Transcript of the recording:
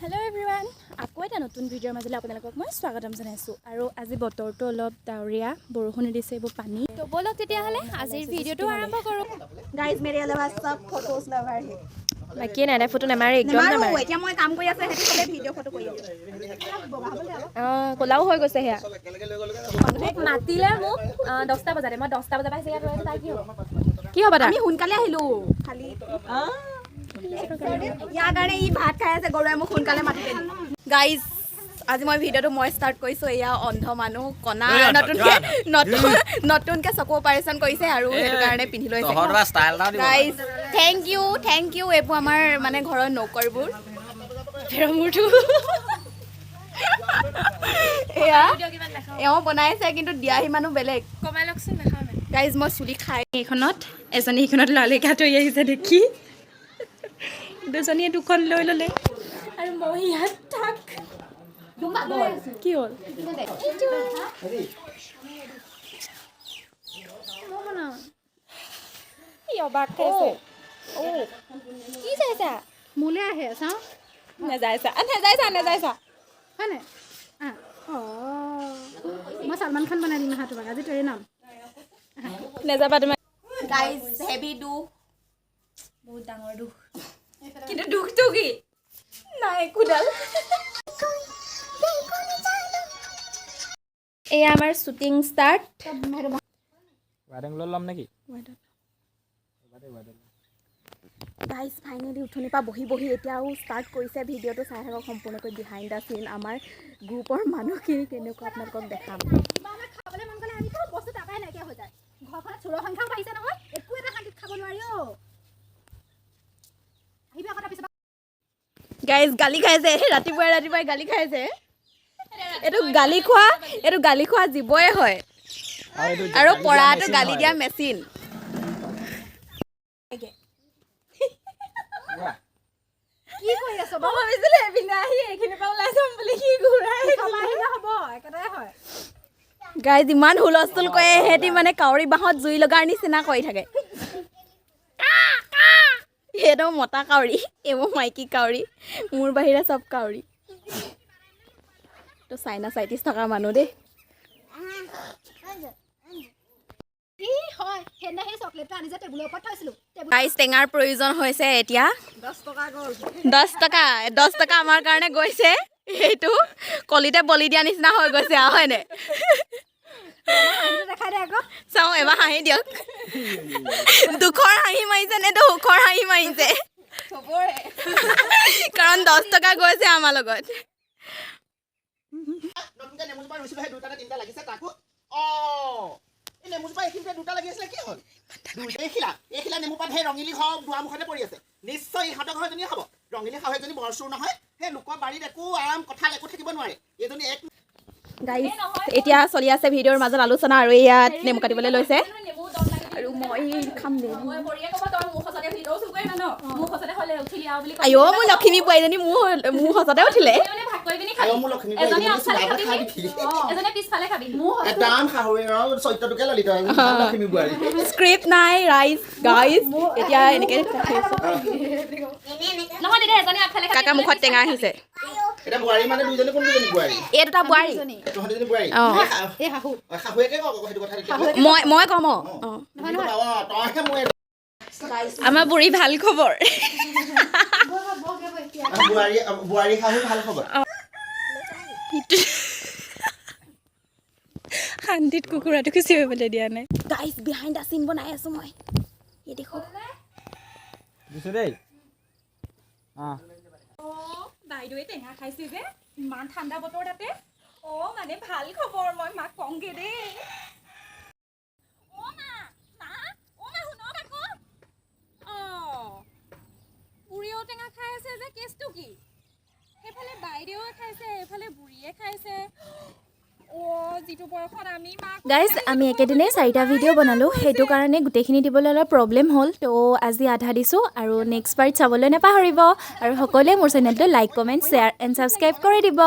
Hello everyone, আকৌ এটা নতুন ভিডিঅ'ৰ মাজলৈ আপোনালোকক মই স্বাগতম জনাইছো আৰু আজি বতৰটো অলপ ডাৱৰীয়া বৰষুণ দিছে এইবোৰ পানী তো বলক তেতিয়াহলে আজিৰ ভিডিঅ'টো আৰম্ভ কৰো गाइस मेरे अलावा सब फोटोज लवर है বাকি নাই ফটো নামাৰে একদম নামাৰে এতিয়া মই কাম কৰি আছে হেতি সবে ভিডিঅ' ফটো কৰি আছে কোলাও হৈ গৈছে হেয়া মাতিলে মোক 10টা বজাতে মই 10টা বজাৰ পাইছে ইয়াত ৰৈছে তাই কি হ'ব আমি সোনকালে আহিলো খালি ইয়াৰ কাৰণে ই ভাত খাই আছে গৰুৱে মোক সোনকালে মাতিলে গাইস আজি মই ভিডিঅ'টো মই ষ্টাৰ্ট কৰিছো এয়া অন্ধ মানুহ কণা নতুনকে চকু অপাৰেশ্যন কৰিছে আৰু সেইটো কাৰণে পিন্ধি লৈছে গাইস থেংক ইউ এইবোৰ আমাৰ মানে ঘৰৰ নকৰবোৰ মোৰটো এওঁ বনাইছে কিন্তু দিয়াহি মানুহ বেলেগ কমাই লকচোন নাখাও গাইস মই চুলি খাই এইখনত এজনী এইখনত লালিকা তৈ আহিছে দেখি দুজনীয়ে দুখন লৈ ল'লে আৰু মই ইয়াত থাক কি হ'ল অবাক খাইছে কি চাইছা মোলে আহে চাওঁ নেযাইছা হয় নাই মই সলমান খান বনাই দিম হা তোমাক আজি তই নাম নেযাবা তুমি গাইস হেভি ডু বহুত ডাঙৰ দুখ কিন্তু দুখটো কি নাই কুডাল এয়া আমাৰ শুটিং ষ্টাৰ্ট ওয়াইডিং লম নাকি গাইস ফাইনালি উঠনি পা বহি এতিয়াও ষ্টাৰ্ট কৰিছে ভিডিঅ'টো চাই থাকক সম্পূৰ্ণকৈ বিহাইণ্ড দা সিন আমাৰ গ্ৰুপৰ মানুহখিনি কেনেকুৱা আপোনালোকক দেখাম আমাৰ খাবলৈ মন গ'লে আমি চব বস্তু তাপাই নাইকিয়া হৈ যায় ঘৰখনত চোৰৰ সংখ্যাও পাইছে নহয় একো এটা শান্তিত খাব নোৱাৰি অ আহিবা কথা পিছত গাইস গালি খাইছে ৰাতিপুৱাই গালি খাইছে এইটো গালি খোৱা জীৱই হয় আৰু পৰাটো গালি দিয়া মেচিন কি কৰি আছ বাবা ভাবিছিলে বিনা আহি এইখিনি পা ওলাই যাম বুলি কি ঘূৰাই আহিলে হ'ব একেটাই হয় গাইস ইমান হুলস্থুল কৰে হেতি মানে কাউৰী বাহত জুই লগাৰ নিচিনা কৰি থাকে এইটো মতা কাউৰী এইবোৰ মাইকী কাউৰী মোৰ বাহিৰে চব কাউৰী তো চাইনাচাইটিছ থকা মানুহ দেই গাইস টেঙাৰ প্ৰয়োজন হৈছে এতিয়া 10 টকা আমাৰ কাৰণে গৈছে এইটো কলিতে বলি দিয়া নিচিনা হৈ গৈছে হয়নে চাওঁ এবাৰ হাঁহি দিয়ক দুখৰ হাঁহি মাৰিছে নে সুখৰ হাঁহি মাৰিছে কাৰণ 10 টকা গৈছে আমাৰ লগত নেমুজোপা এইখিনিতে দুটা লাগি আছিলে কি হ'ল এইখিলা নেমু পাত সেই ৰঙিলী ঘৰ দুৱাৰমুখতে পৰি আছে নিশ্চয় ইহঁতৰ ঘৰ এজনীয়ে হ'ব ৰঙিলী শাহু এজনী বৰ চোৰ নহয় সেই লোকৰ বাৰীত একো আৰাম কঁঠাল একো থাকিব নোৱাৰে এইজনী এক গাইস এতিয়া চলি আছে ভিডিঅ'ৰ মাজত আলোচনা আৰু ইয়াত নেমু কাটিবলৈ লৈছে আৰু মই খাম দে আইও মোৰ লক্ষ্মী বোৱাৰীজনী মোৰ সঁচাতে উঠিলে স্ক্ৰিপ্ট নাই ৰাইজ গাইজ এতিয়া এনেকে কাকা মুখত টেঙা আহিছে মই কম আমাৰ বুঢ়ী ভাল খবৰ শান্তিত কুকুৰাটো খুচিবলৈ দিয়া নাই গাইজ বিহাইণ্ড দা সিন বনাই আছো মই এই দেখো দিছো দেই বাইদেৱে টেঙা খাইছে যে ইমান ঠাণ্ডা বতৰ তাতে মানে ভাল খবৰ মই মাক কওঁগে দেই বুঢ়ীও টেঙা খাই আছে যে কেছটো কি সেইফালে বাইদেৱে খাইছে এইফালে বুঢ়ীয়ে খাইছে গাইজ আমি একেদিনাই 4টা ভিডিঅ' বনালোঁ সেইটো কাৰণে গোটেইখিনি দিবলৈ অলপ প্ৰব্লেম হ'ল তো আজি আধা দিছোঁ আৰু নেক্সট পাৰ্ট চাবলৈ নাপাহৰিব আৰু সকলোৱে মোৰ চেনেলটো like comment share and subscribe কৰি দিব